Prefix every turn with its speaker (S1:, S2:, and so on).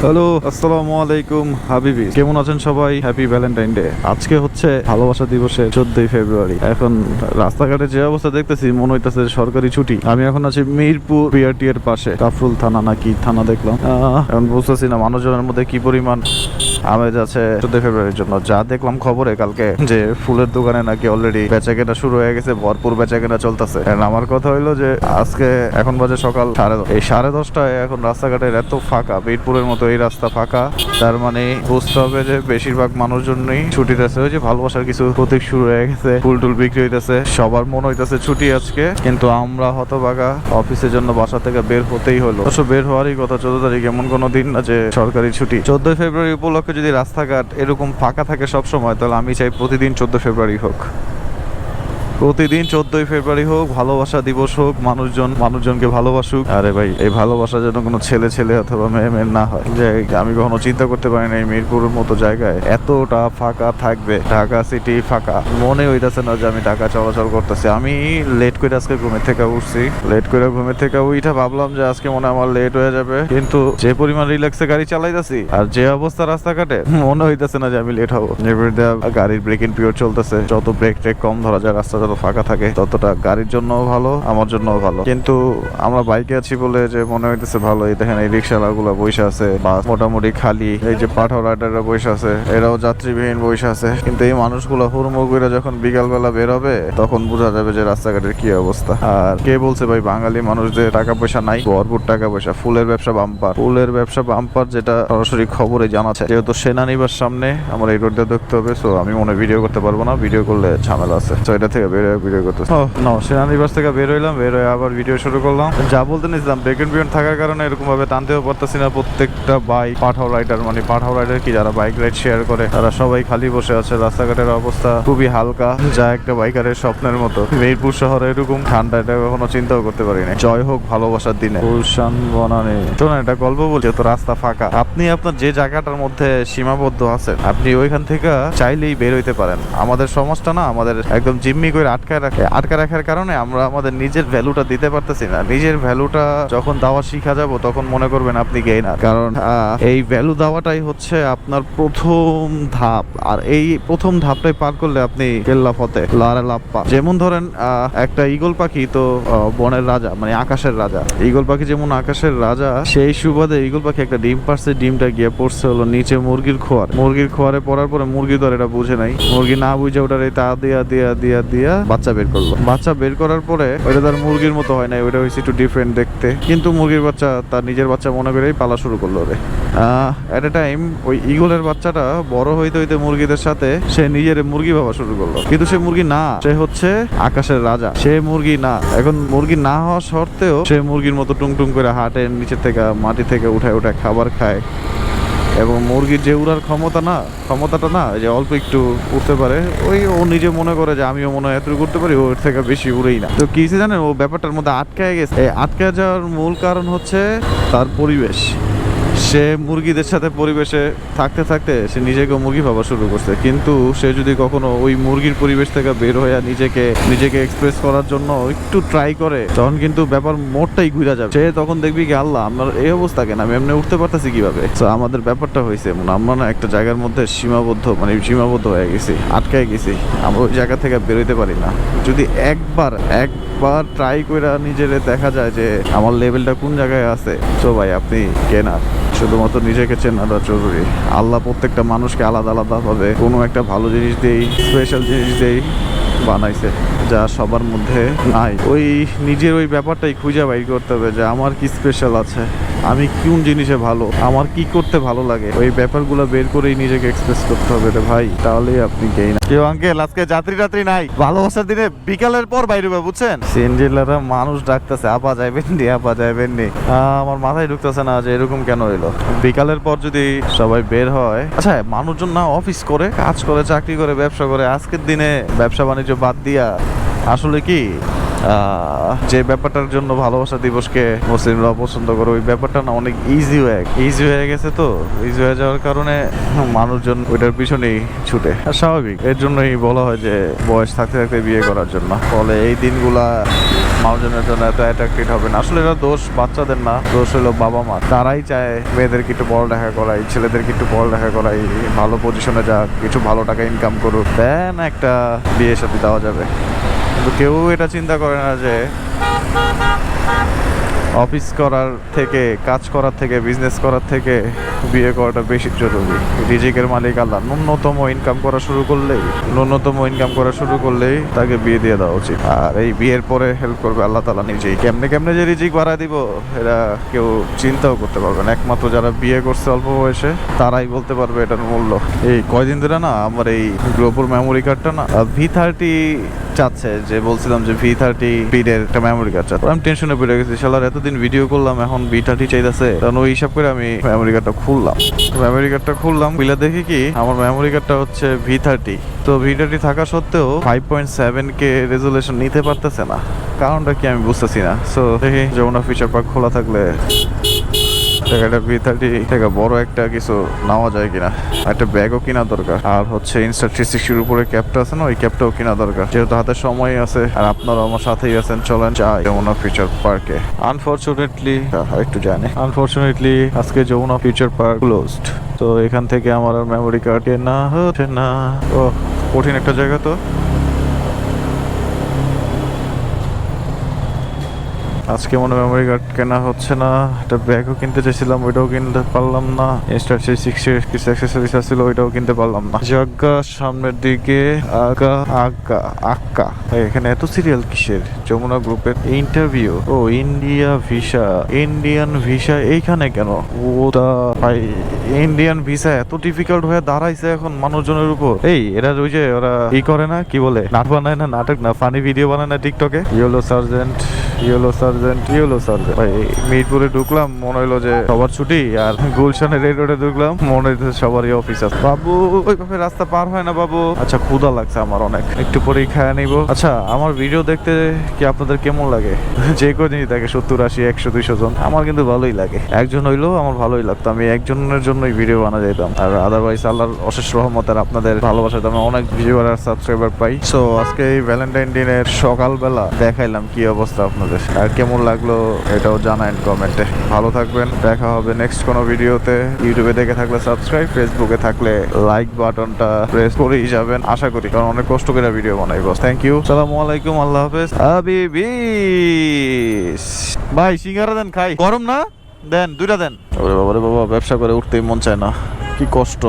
S1: Hello, আসসালামু আলাইকুম হাবিবি, কেমন আছেন সবাই? Happy Valentine day. আজকে হচ্ছে ভালোবাসা দিবসের 14ই ফেব্রুয়ারি। এখন রাস্তাঘাটে যে অবস্থা দেখতেছি মনে হইতেছে সরকারি ছুটি। আমি এখন আছি মিরপুর বিআরটি এর পাশে, কাফরুল থানা নাকি থানা দেখলাম। এখন বুঝতেছি না মানুষজনের মধ্যে কি পরিমাণ আমেজ আছে 14 ফেব্রুয়ারির জন্য। যা দেখলাম খবরে কালকে যে ফুলের দোকানে নাকি অলরেডি বেচা কেনা শুরু হয়ে গেছে, ভরপুর বেচা কেনা চলতেছে। আমার কথা হইলো যে আজকে এখন বাজে সকাল 10:30, এই 10:30টায় এখন রাস্তাঘাটের এত ফাঁকা, মিরপুরের মতো এই রাস্তা ফাঁকা, তার মানে বুঝতে হবে যে বেশিরভাগ মানুষজনই ছুটিতে আছে। ওই যে ভালোবাসার কিছু প্রতীক শুরু হয়ে গেছে, ফুল টুল বিক্রি হইতেছে, সবার মনে হইতেছে ছুটি আজকে। কিন্তু আমরা হতভাগা, অফিসের জন্য বাসা থেকে বের হতেই হলো। অবশ্য বের হওয়ারই কথা 14 তারিখ, এমন কোনো দিন না যে সরকারি ছুটি। 14 ফেব্রুয়ারি উপলক্ষে যদি রাস্তাঘাট এরকম ফাঁকা থাকে সব সময়, তাহলে আমি চাই প্রতিদিন 14 ফেব্রুয়ারি হোক, প্রতিদিন 14ই ফেব্রুয়ারি হোক, ভালোবাসা দিবস হোক, মানুষজনকে ভালোবাসুক। আরে ভাই, এই ভালোবাসা যেন কোনো ছেলে অথবা মেয়ে না হয়। যে আমি কখনো চিন্তা করতে পারি না এই মিরপুরের মতো জায়গায় এতটা ফাঁকা থাকবে। ঢাকা সিটি ফাঁকা, মনে হইতেছে না যে আমি ঢাকা চলাচল করতেছি। আমি লেট করে আজকে ঘুমের থেকে উঠছি, উঠা ভাবলাম যে আজকে মনে আমার লেট হয়ে যাবে, কিন্তু যে পরিমাণ রিল্যাক্সে গাড়ি চালাইতেছি আর যে অবস্থা রাস্তাঘাটে, মনে হইতেছে না যে আমি লেট হবো। গাড়ির ব্রেকিং পিরিয়ড চলতেছে, যত ব্রেক ট্রেক কম ধরা যায়, রাস্তা যত ফাঁকা থাকে ততটা গাড়ির জন্য ভালো, আমার জন্য ভালো। কিন্তু আমরা বাইকে আছি বলে যে মনে হইতেছে ভালো। এই দেখেন এই রিক্সাওয়ালা গুলা বসে আছে, বাস মোটামুটি খালি। এই যে পাঠাও রাইডাররা বসে আছে, এরাও যাত্রীবিহীন বসে আছে। কিন্তু এই মানুষগুলো হুড়মুড় করে যখন বিকাল বেলা বের হবে, তখন বোঝা যাবে যে রাস্তাঘাটের কি অবস্থা। আর কে বলছে ভাই বাঙালি মানুষদের টাকা পয়সা নাই? ভরপুর টাকা পয়সা। ফুলের ব্যবসা বাম্পার, যেটা সরাসরি খবরে জানাচ্ছে। যেহেতু সেনানিবাস সামনে, আমার এই রোডটা দেখতে হবে, সো আমি মনে ভিডিও করতে পারবো না, ভিডিও করলে ঝামেলা আছে। তো এটা থেকে বের ভিডিও করতেছি। সেনানিবাস থেকে বের হইলাম, বের হয়ে আবার ভিডিও শুরু করলাম। যা বলতে নিছিলাম, ব্রেক এন্ড পিরিয়ড থাকার কারণে এরকম ভাবে টানতেও পারতেছি না। প্রত্যেকটা বাইক পাঠাও রাইডার কি যারা বাইক রাইড শেয়ার করে, তারা সবাই খালি বসে আছে। রাস্তাঘাটের অবস্থা খুবই হালকা, যা একটা বাইকারের স্বপ্নের মতো। মিরপুর শহরে এরকম ঠান্ডা এটা কখনো চিন্তাও করতে পারি না। জয় হোক ভালোবাসার দিনে। গুলশান বনানী। শোনো, এটা গল্প বলছি, তো রাস্তা ফাঁকা, আপনি আপনার যে জায়গাটার মধ্যে সীমাবদ্ধ আছেন, আপনি ওইখান থেকে চাইলেই বের হইতে পারেন। আমাদের সমাজটা না আমাদের একদম জিম্মি করে আটকে রাখার কারণে আমরা আমাদের নিজের ভ্যালুটা দিতে পারতেছি না। নিজের ভ্যালুটা যখন দেওয়া শিখা যাব, তখন মনে করবেন আপনি গেইনার। কারণ এই ভ্যালু দেওয়াটাই হচ্ছে আপনার প্রথম ধাপ। আর এই প্রথম ধাপটাই পার করলে আপনি কেল্লা ফতে লারে লাপ্পা। যেমন ধরেন একটা ঈগল পাখি তো বনের রাজা, মানে আকাশের রাজা। ঈগল পাখি যেমন আকাশের রাজা, সেই সুবাদে ঈগল পাখি একটা ডিম পারছে, ডিমটা গিয়ে পড়ছে হলো নিচে মুরগির খোয়ারে পড়ার পরে মুরগি তো আর এটা বুঝে নাই, মুরগি না বুঝে ওটার তা দিয়া বাচ্চা বের করলো। বাচ্চা বের করার পরে ওইটা তার মুরগির মতো হয় না, ওইটা হয়েছে একটু ডিফারেন্ট দেখতে। কিন্তু মুরগির বাচ্চা তার নিজের বাচ্চা মনে করেই পালা শুরু করলো রে। এট এ টাইম ওই ঈগলের বাচ্চাটা বড় হইতে মুরগিদের সাথে সে নিজের মুরগি ভাবা শুরু করলো। কিন্তু সে মুরগি না, সে হচ্ছে আকাশের রাজা। সে মুরগি না। এখন মুরগি না হওয়া সত্ত্বেও সে মুরগির মতো টুং করে হাটে, নিচের থেকে মাটি থেকে উঠায় খাবার খায়। এবং মুরগির যে উড়ার ক্ষমতাটা না, যে অল্প একটু উঠতে পারে, ও নিজে মনে করে যে আমিও মনে হয় এতটুকু উঠতে পারি, ওর থেকে বেশি উড়েই না। তো কি জানেন, ও ব্যাপারটার মধ্যে আটকায় গেছে। আটকে যাওয়ার মূল কারণ হচ্ছে তার পরিবেশ। সে মুরগিদের সাথে পরিবেশে থাকতে সে নিজেকে মুরগি ভাবা শুরু করছে। কিন্তু সে যদি কখনো ওই মুরগির পরিবেশ থেকে বের হয়ে নিজেকে এক্সপ্রেস করার জন্য একটু ট্রাই করে, তখন কিন্তু ব্যাপার মোড়টাই ঘুরে যাবে। সে তখন দেখবি কি, আল্লাহ আমার এই অবস্থা কেন, আমি এমনি উঠতে পারতেছি কিভাবে। তো আমাদের ব্যাপারটা হয়েছে এমন, আমরা না একটা জায়গার মধ্যে সীমাবদ্ধ হয়ে গেছি, আটকায় গেছি। আমরা ওই জায়গা থেকে বেরোতে পারি না। যদি একবার ট্রাই করে নিজের দেখা যায় যে আমার লেভেলটা কোন জায়গায় আছে, তো ভাই আপনি কেনার। শুধুমাত্র নিজেকে চেনাটা জরুরি। আল্লাহ প্রত্যেকটা মানুষকে আলাদা ভাবে কোনো একটা ভালো জিনিস দেই, স্পেশাল জিনিস দেই বানাইছে, যা সবার মধ্যে নাই। ওই নিজের ওই ব্যাপারটাই খুঁজে বাইর করতে হবে যে আমার কি স্পেশাল আছে, আমি কোন জিনিসে ভালো, আমার কি করতে ভালো লাগে। ওই ব্যাপারগুলো বের করেই নিজেকে এক্সপ্রেস করতে হবে রে ভাই, তাহলেই আপনি গেই না। কেউ আঙ্কেল আজকে যাত্রী নাই, ভালোবাসার দিনে বিকালের পর বাইরে বুঝছেন। সিএনজিলারা মানুষ ডাকতেছে, আপা যাইবেন নি। আমার মাথায় ঢুকতেছে না যে এরকম কেন হইলো। বিকালের পর যদি সবাই বের হয়, আচ্ছা মানুষজন না অফিস করে, কাজ করে, চাকরি করে, ব্যবসা করে, আজকের দিনে ব্যবসা বাণিজ্য বাদ দিয়া আসলে কি যে ব্যাপারটার জন্য ভালোবাসা দিবসকে মুসলিমরা পছন্দ করে, ওই ব্যাপারটা না অনেক ইজি হয়ে গেছে। তো ইজি হয়ে যাওয়ার কারণে মানুষজন ওইটার পিছনেই ছুটে, আর স্বাভাবিক। এর জন্যই বলা হয় যে বয়স থাকতে থাকতে বিয়ে করার জন্য। ফলে এই দিনগুলা মানুষজনের জন্য এত অ্যাট্রাক্টিভ হবে না। আসলে এটা দোষ বাচ্চাদের না, দোষ হলো বাবা মা। তারাই চায় মেয়েদেরকে একটু পড়ালেখা করাই, ছেলেদেরকে একটু পড়ালেখা করাই, ভালো পজিশনে যাক, কিছু ভালো টাকা ইনকাম করুক, দেন একটা বিয়ে সাথে দেওয়া যাবে। কিন্তু কেউ এটা চিন্তা করে না যে অফিস করার থেকে, কাজ করার থেকে, বিজনেস করার থেকে বিয়ে করাটা বেশি জরুরি। রিজিকের মালিক আল্লাহ। ন্যূনতম ইনকাম করা শুরু করলেই তাকে বিয়ে দিয়ে দেওয়া উচিত। আর এই বিয়ের পরে হেল্প করবে আল্লাহ তাআলা নিজেই। কেমনে যে রিজিক বাড়ায় দিব এরা কেউ চিন্তাও করতে পারবে না। একমাত্র যারা বিয়ে করছে অল্প বয়সে তারাই বলতে পারবে এটার মূল্য। এই কয়দিন ধরে না আমার এই গ্লোবাল মেমোরি কার্ডটা না V30 চাচ্ছে, যে বলছিলাম যে V30 স্পিডের একটা মেমোরি কার্ড চাচ্ছে। আমি টেনশনে পড়ে গেছি, শালার এতদিন ভিডিও করলাম, এখন V30 চাইতেছে। কারণ ওই হিসাব করে আমি মেমোরি কার্ডটা খুললাম, খুলে দেখি কি আমার মেমোরি কার্ডটা হচ্ছে V30। তো V30 থাকা সত্ত্বেও 5.7K রেজুলেশন নিতে পারতেছে না। কারণটা কি আমি বুঝতেছি না। সো দেখি যমুনা ফিচার পার্ক খোলা থাকলে একটা V30 থেকে বড় একটা কিছু নেওয়া যায় কিনা। একটা ব্যাগও কিনা দরকার, আর হচ্ছে Insta360 উপরে ক্যাপটা আছে না, ওই ক্যাপটাও কিনা দরকার। যেহেতু হাতে সময় আছে আর আপনারা আমার সাথেই আছেন, চলেন যাই যমুনা ফিচার পার্কে। আনফরচুনেটলি আজকে যমুনা ফিচার পার্ক ক্লোজড। তো এখান থেকে আমার আর মেমোরি কার্ড কেনা হচ্ছে না। ও কঠিন একটা জায়গা। তো আজকে মনে মেমোরি কার্ড কেনা হচ্ছে না। একটা ব্যাগও কিনতে চাইছিলাম, ওইটাও কিনতে পারলাম না। Insta360 কিছু অ্যাক্সেসরিজ ছিল, ওইটাও কিনতে পারলাম না। জায়গা সামনের দিকে আক্কা। এখানে এত সিরিয়াল কিসের? যমুনা গ্রুপের ইন্টারভিউ। ও ইন্ডিয়ান ভিসা এইখানে কেন? ভাই ইন্ডিয়ান ভিসা এত ডিফিকাল্ট হয়ে দাঁড়াইছে এখন মানুষজনের উপর। এরা ওই যে ওরা করে না, কি বলে, নাটক না ফানি ভিডিও বানায় না টিকটকে। ইয়েলো সার্জেন্ট ভাই মিরপুরে ঢুকলাম, মনে হইলো যে সবার ছুটি। আর গুলশানের রেড রোডে ঢুকলাম, মনে হইতেছে সবারই অফিস আছে। বাবু ওইভাবে রাস্তা পার হয় না বাবু। আচ্ছা ক্ষুধা লাগছে আমার অনেক, একটু পরেই খাওয়া নিব। আচ্ছা আমার ভিডিও দেখতে কি আপনাদের কেমন লাগে? যে কদিনই দেখে 70, 80, 100, 200 জন, আমার কিন্তু ভালোই লাগে। একজন হইলেও আমার ভালোই লাগতো। আমি একজনের জন্যই ভিডিও বানা যেতাম। আর আদারওয়াইজ আল্লাহর অশেষ রহমত আর আপনাদের ভালোবাসাতে আমি অনেক ভিডিও আর সাবস্ক্রাইবার পাই। সো আজকে এই ভ্যালেন্টাইন দিনের সকালবেলা দেখাইলাম কি অবস্থা আপনাদের, আর কেমন লাগলো এটাও জানাইন কমেন্টে। ভালো থাকবেন, দেখা হবে নেক্সট কোনো ভিডিওতে। ইউটিউবে দেখে থাকলে সাবস্ক্রাইব, ফেসবুকে থাকলে লাইক বাটনটা প্রেস করেই যাবেন আশা করি, কারণ অনেক কষ্ট করে ভিডিও বানাই বস। থ্যাংক ইউ, আসসালামু আলাইকুম, আল্লাহ হাফেজ। হাবিবি ভাই সিঙ্গারা দেন খাই, গরম না? দেন 2টা দেন। ওরে বাবা ব্যবসা করে উঠতেই মন চায় না, কি কষ্ট।